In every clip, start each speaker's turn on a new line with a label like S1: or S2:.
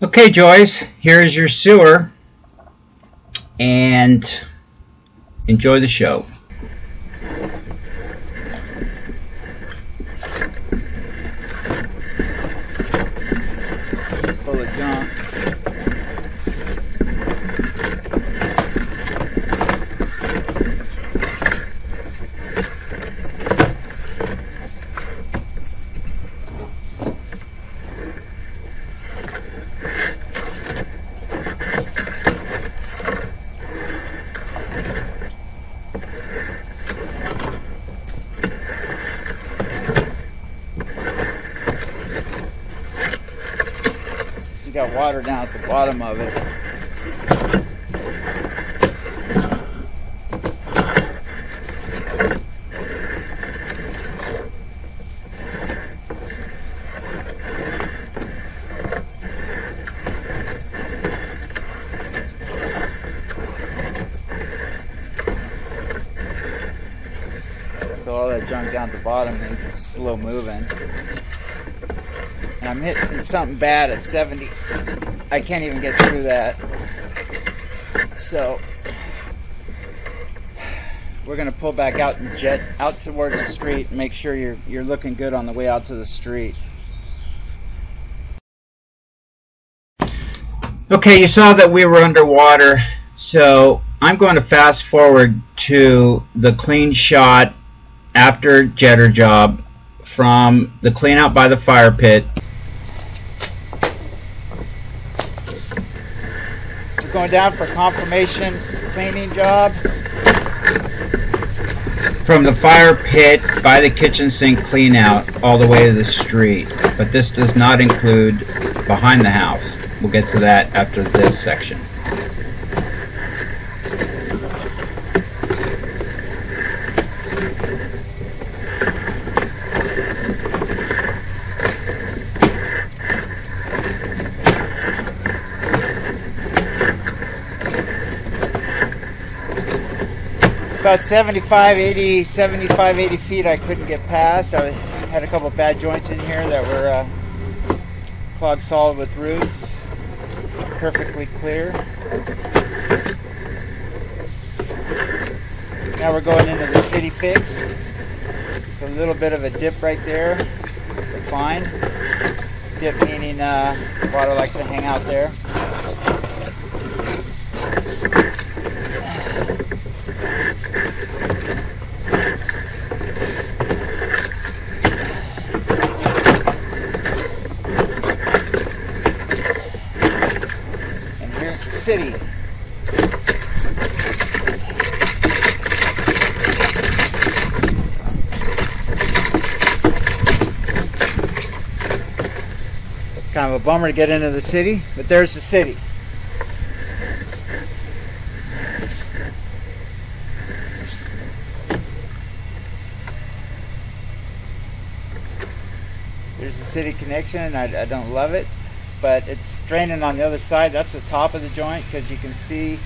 S1: Okay, Joyce, here's your sewer, and enjoy the show.
S2: It's full of junk. You got water down at the bottom of it. So all that junk down at the bottom means it's slow moving. And I'm hitting something bad at 70. I can't even get through that. So we're gonna pull back out and jet out towards the street and make sure you're looking good on the way out to the street.
S1: Okay, you saw that we were underwater, so I'm going to fast forward to the clean shot after jetter job from the clean out by the fire pit.
S2: We're going down for confirmation cleaning job.
S1: From the fire pit by the kitchen sink clean out all the way to the street, but this does not include behind the house. We'll get to that after this section.
S2: About 75, 80 feet I couldn't get past. I had a couple bad joints in here that were clogged solid with roots. Perfectly clear. Now we're going into the city fix. It's a little bit of a dip right there. We're fine. Dip meaning water likes to hang out there. City. Kind of a bummer to get into the city, but there's the city. There's the city connection. I don't love it, but it's draining on the other side. That's the top of the joint, because you can see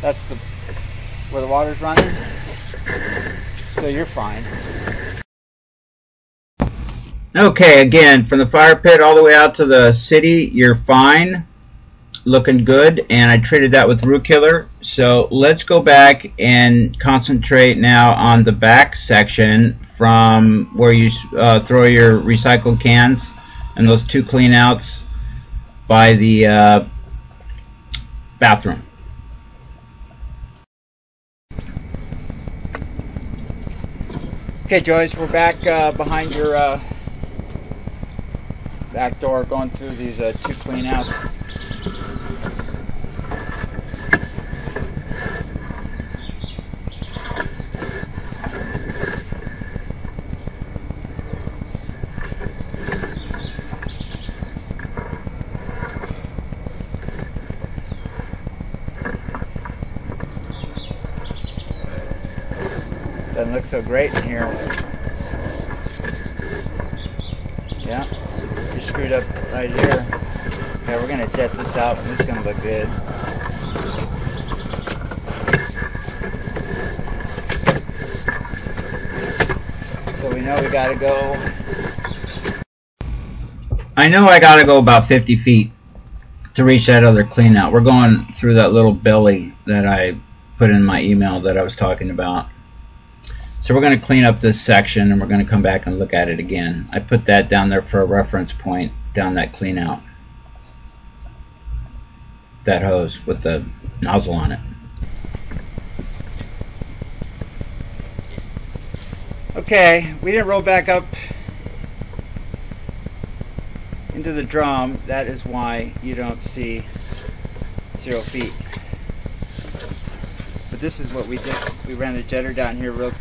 S2: that's where the water's running. So you're fine.
S1: Okay, again, from the fire pit all the way out to the city, you're fine. Looking good, and I treated that with root killer. So let's go back and concentrate now on the back section from where you throw your recycled cans and those two clean outs by the bathroom.
S2: Okay, Joyce, we're back behind your back door, going through these two clean outs. Doesn't look so great in here. Yeah, you're screwed up right here. Okay, we're gonna jet this out, and this is gonna look good. So we know we gotta go.
S1: I know I gotta go about 50 feet to reach that other clean out. We're going through that little belly that I put in my email that I was talking about. So we're going to clean up this section, and we're going to come back and look at it again. I put that down there for a reference point, down that clean out. That hose with the nozzle on it.
S2: Okay, we didn't roll back up into the drum. That is why you don't see 0 feet. But this is what we did. We ran the jetter down here real.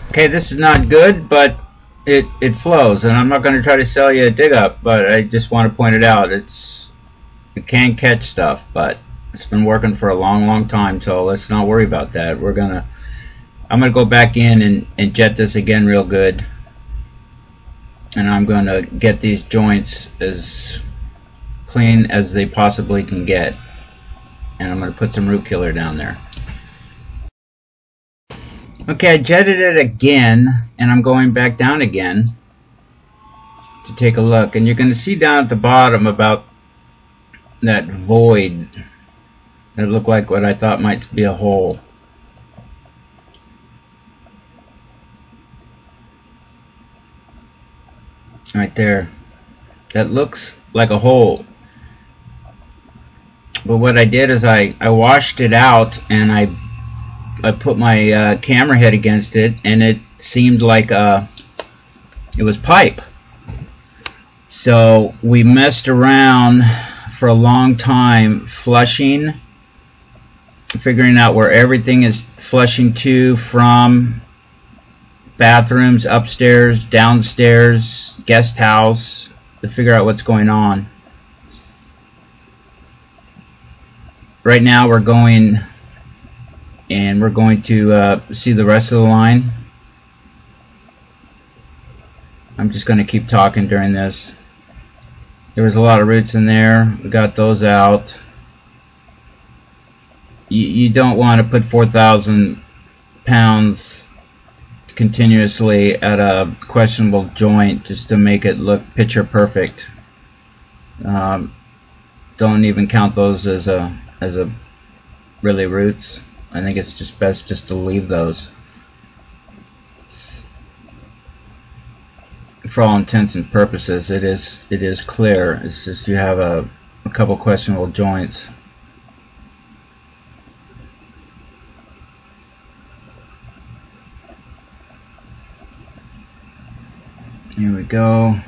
S1: Okay, this is not good, but it flows, and I'm not going to try to sell you a dig up, but I just want to point it out. It can catch stuff, but it's been working for a long time, so let's not worry about that. I'm gonna go back in and jet this again real good, and I'm going to get these joints as clean as they possibly can get, and I'm going to put some root killer down there. Okay, I jetted it again, and I'm going back down again to take a look, and you're going to see down at the bottom about that void that looked like what I thought might be a hole. Right there. That looks like a hole. But what I did is I washed it out, and I put my camera head against it, and it seemed like it was pipe. So we messed around for a long time flushing, figuring out where everything is flushing to from bathrooms, upstairs, downstairs, guest house, to figure out what's going on. Right now we're going to see the rest of the line. I'm just going to keep talking during this. There was a lot of roots in there. We got those out. You don't want to put 4,000 pounds continuously at a questionable joint just to make it look picture perfect. Don't even count those as a really roots. I think it's just best just to leave those. For all intents and purposes, it is clear. It's just you have a couple questionable joints. Here we go.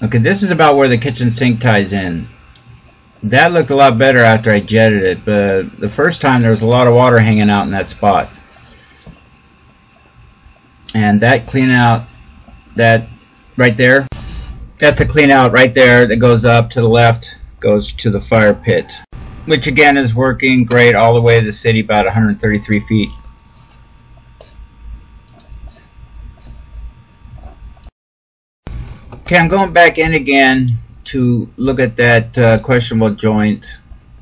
S1: Okay, this is about where the kitchen sink ties in. That looked a lot better after I jetted it, but the first time there was a lot of water hanging out in that spot. And that clean out, that right there, that's a clean out right there that goes up to the left, goes to the fire pit, which again is working great all the way to the city, about 133 feet. Okay, I'm going back in again to look at that questionable joint,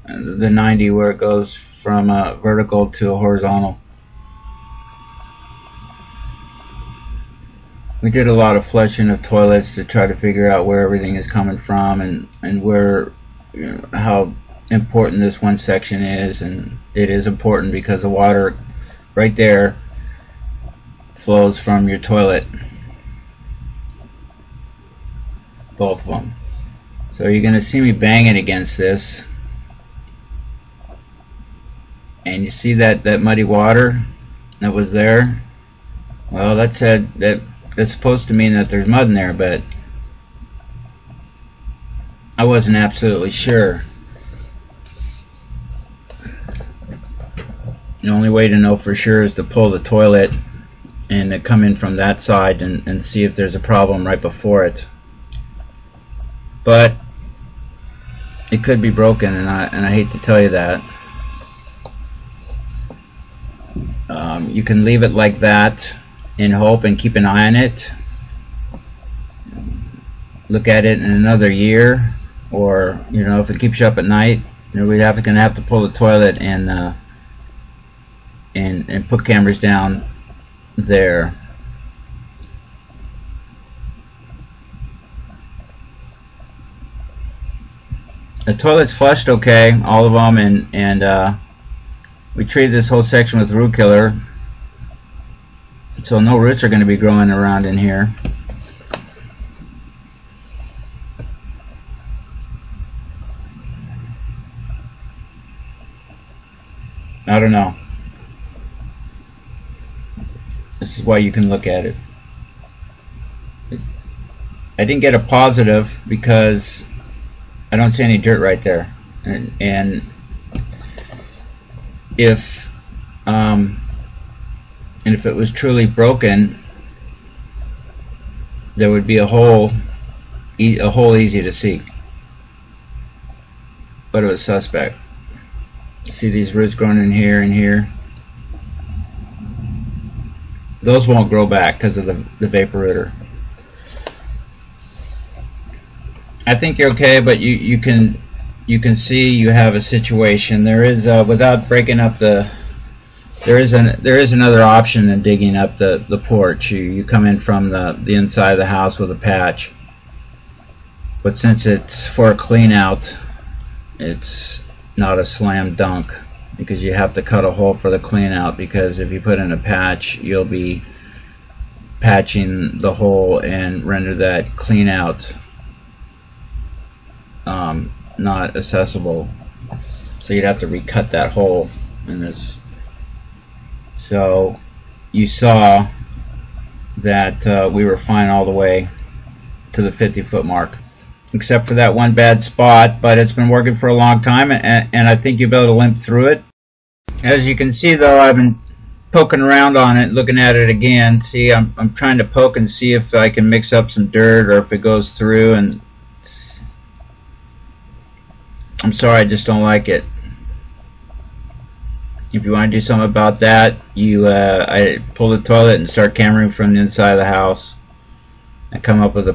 S1: the 90, where it goes from vertical to horizontal. We did a lot of flushing of toilets to try to figure out where everything is coming from and where, how important this one section is, and it is important because the water right there flows from your toilet. Both of them. So you're going to see me banging against this, and you see that muddy water that was there. Well, that's supposed to mean that there's mud in there, but I wasn't absolutely sure. The only way to know for sure is to pull the toilet and to come in from that side and see if there's a problem right before it. But it could be broken, and I hate to tell you that. You can leave it like that in hope and keep an eye on it. look at it in another year, or if it keeps you up at night, we're gonna have to pull the toilet and put cameras down there. The toilet's flushed okay, all of them, and we treated this whole section with root killer, so no roots are going to be growing around in here. I don't know. This is why you can look at it. I didn't get a positive because I don't see any dirt right there, and if it was truly broken, there would be a hole easy to see, but it was suspect. See these roots growing in here and here? Those won't grow back because of the vapor rooter. I think you're okay, but you can see you have a situation. There is without breaking up there is another option than digging up the porch. You come in from the inside of the house with a patch, but since it's for a clean out, it's not a slam dunk, because you have to cut a hole for the clean out, because if you put in a patch, you'll be patching the hole and render that clean out not accessible, so you'd have to recut that hole in this. So you saw that we were fine all the way to the 50-foot mark, except for that one bad spot, but it's been working for a long time, and I think you'll be able to limp through it. As you can see, though, I've been poking around on it, looking at it again. See, I'm trying to poke and see if I can mix up some dirt or if it goes through, and I'm sorry, I just don't like it. If you want to do something about that, I pull the toilet and start cameraing from the inside of the house and come up with a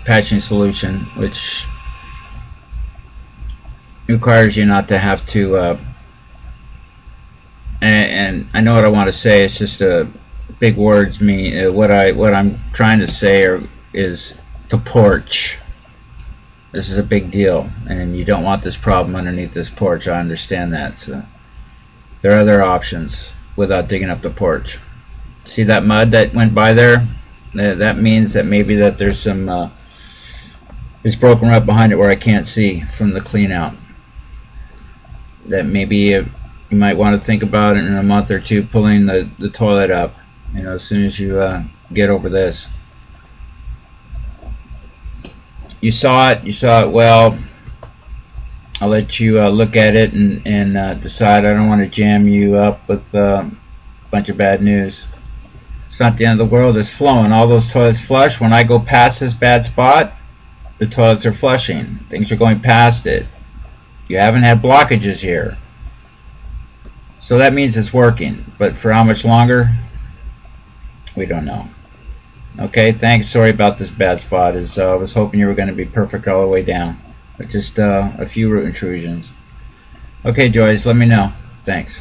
S1: patching solution, which requires you not to have to and I know what I want to say, it's just big words mean what I'm trying to say is the porch. This is a big deal, and you don't want this problem underneath this porch. I understand that. So there are other options without digging up the porch. See that mud that went by there? That means that maybe that there's some it's broken right behind it where I can't see from the clean out. That maybe you might want to think about it in a month or two, pulling the toilet up, as soon as you get over this. You saw it well. I'll let you look at it and decide. I don't want to jam you up with a bunch of bad news. It's not the end of the world. It's flowing. All those toilets flush. When I go past this bad spot, the toilets are flushing. Things are going past it. You haven't had blockages here, so that means it's working. But for how much longer, we don't know. Okay, thanks. Sorry about this bad spot. I was hoping you were going to be perfect all the way down, but just a few root intrusions. Okay, Joyce, let me know. Thanks.